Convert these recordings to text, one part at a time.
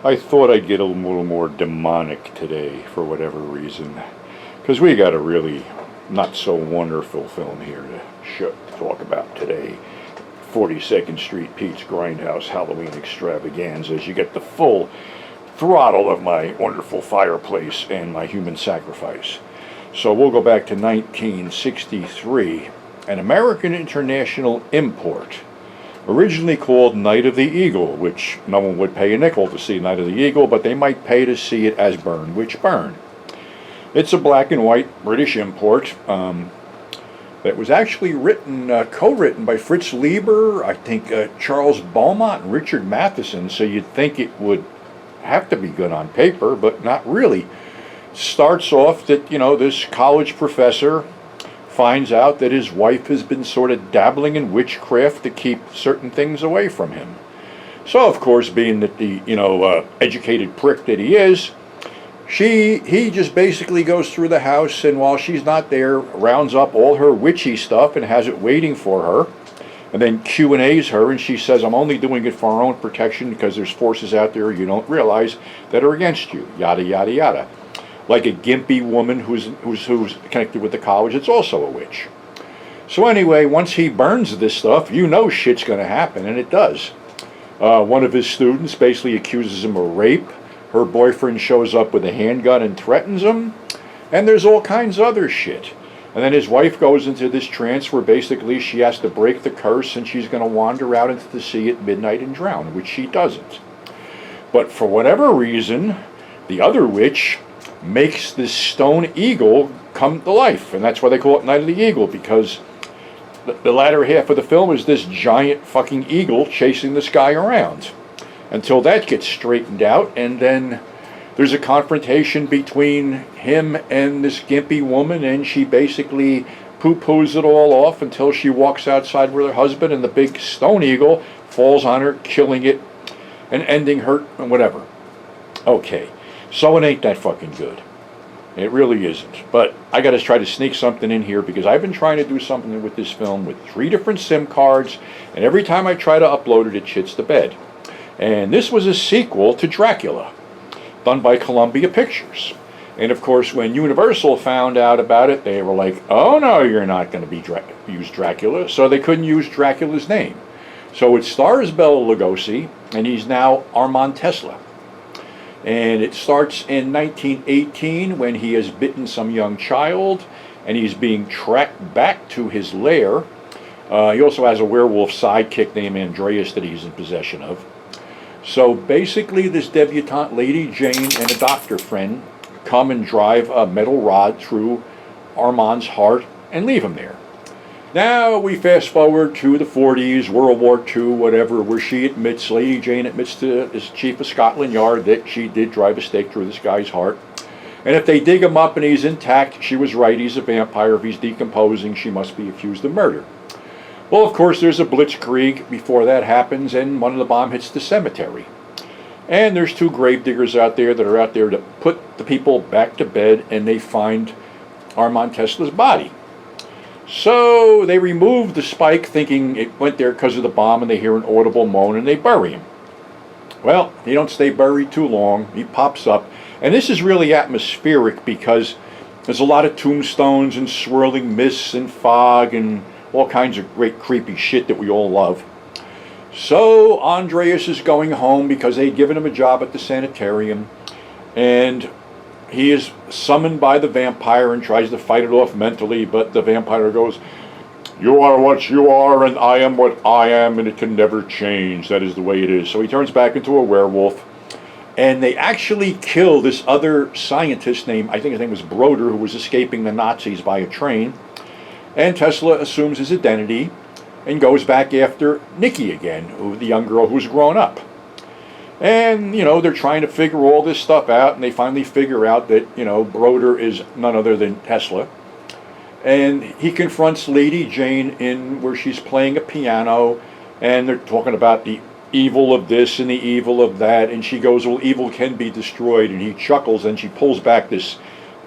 I thought I'd get a little more demonic today for whatever reason, because we got a really not so wonderful film here to talk about today. 42nd Street Pete's Grindhouse Halloween Extravaganza, as you get the full throttle of my wonderful fireplace and my human sacrifice. So we'll go back to 1963, an American International Import, originally called Night of the Eagle, which no one would pay a nickel to see Night of the Eagle, but they might pay to see it as Burn Witch Burn. It's a black and white British import that was actually co-written by Fritz Lieber, I think Charles Beaumont and Richard Matheson, so you'd think it would have to be good on paper, but not really. Starts off that, this college professor finds out that his wife has been sort of dabbling in witchcraft to keep certain things away from him. So, of course, being that the, educated prick that he is, he just basically goes through the house, and while she's not there, rounds up all her witchy stuff and has it waiting for her, and then Q&A's her, and she says, I'm only doing it for our own protection because there's forces out there you don't realize that are against you, yada, yada, yada. Like a gimpy woman who's connected with the college, it's also a witch. So anyway, once he burns this stuff, shit's going to happen, and it does. One of his students basically accuses him of rape. Her boyfriend shows up with a handgun and threatens him, and there's all kinds of other shit. And then his wife goes into this trance where basically she has to break the curse, and she's going to wander out into the sea at midnight and drown, which she doesn't. But for whatever reason, the other witch makes this stone eagle come to life, and that's why they call it Night of the Eagle, because the latter half of the film is this giant fucking eagle chasing this guy around until that gets straightened out, and then there's a confrontation between him and this gimpy woman, and she basically poo-poos it all off until she walks outside with her husband, and the big stone eagle falls on her, killing it and ending her and whatever. Okay. So it ain't that fucking good. It really isn't. But I got to try to sneak something in here because I've been trying to do something with this film with 3 different SIM cards, and every time I try to upload it, it shits the bed. And this was a sequel to Dracula, done by Columbia Pictures. And of course, when Universal found out about it, they were like, oh no, you're not going to use Dracula. So they couldn't use Dracula's name. So it stars Bela Lugosi, and he's now Armand Tesla. And it starts in 1918 when he has bitten some young child and he's being tracked back to his lair. He also has a werewolf sidekick named Andreas that he's in possession of. So basically this debutante Lady Jane and a doctor friend come and drive a metal rod through Armand's heart and leave him there. Now we fast forward to the 40s, World War II, whatever, where Lady Jane admits to this chief of Scotland Yard that she did drive a stake through this guy's heart. And if they dig him up and he's intact, she was right, he's a vampire. If he's decomposing, she must be accused of murder. Well, of course, there's a blitzkrieg before that happens, and one of the bomb hits the cemetery. And there's 2 gravediggers out there that are out there to put the people back to bed, and they find Armand Tesla's body. So they remove the spike thinking it went there because of the bomb, and they hear an audible moan and they bury him. Well, he don't stay buried too long. He pops up. And this is really atmospheric because there's a lot of tombstones and swirling mists and fog and all kinds of great creepy shit that we all love. So Andreas is going home because they'd given him a job at the sanitarium, and he is summoned by the vampire and tries to fight it off mentally, but the vampire goes, you are what you are, and I am what I am, and it can never change. That is the way it is. So he turns back into a werewolf, and they actually kill this other scientist named, I think his name was Broder, who was escaping the Nazis by a train. And Tesla assumes his identity and goes back after Nikki again, the young girl who's grown up. And, they're trying to figure all this stuff out, and they finally figure out that, Broder is none other than Tesla. And he confronts Lady Jane in where she's playing a piano, and they're talking about the evil of this and the evil of that, and she goes, well, evil can be destroyed, and he chuckles, and she pulls back this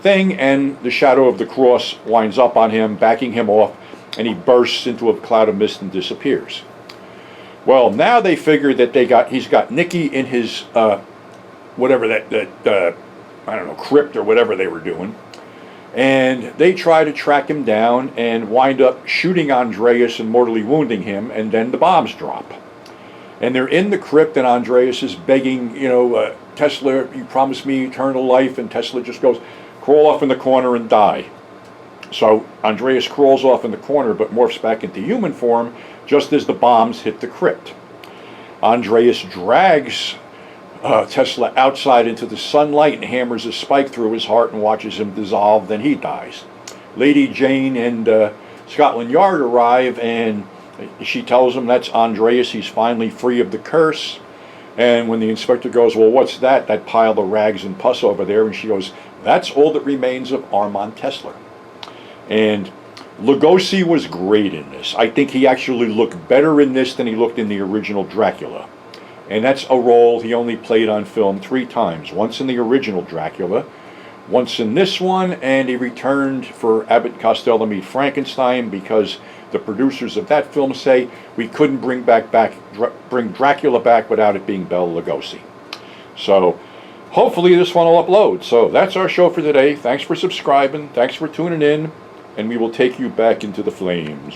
thing, and the shadow of the cross winds up on him, backing him off, and he bursts into a cloud of mist and disappears. Well, now they figure that he's got Nikki in his whatever that I don't know, crypt or whatever they were doing. And they try to track him down and wind up shooting Andreas and mortally wounding him, and then the bombs drop. And they're in the crypt, and Andreas is begging, Tesla, you promised me eternal life, and Tesla just goes, crawl off in the corner and die. So Andreas crawls off in the corner, but morphs back into human form just as the bombs hit the crypt. Andreas drags Tesla outside into the sunlight and hammers a spike through his heart and watches him dissolve. Then he dies. Lady Jane and Scotland Yard arrive, and she tells him that's Andreas. He's finally free of the curse. And when the inspector goes, well, what's that? That pile of rags and pus over there. And she goes, that's all that remains of Armand Tesla. And Lugosi was great in this. I think he actually looked better in this than he looked in the original Dracula. And that's a role he only played on film 3 times. Once in the original Dracula, once in this one, and he returned for Abbott and Costello Meet Frankenstein because the producers of that film say we couldn't bring Dracula back without it being Bela Lugosi. So hopefully this one will upload. So that's our show for today. Thanks for subscribing. Thanks for tuning in. And we will take you back into the flames.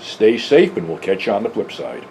Stay safe, and we'll catch you on the flip side.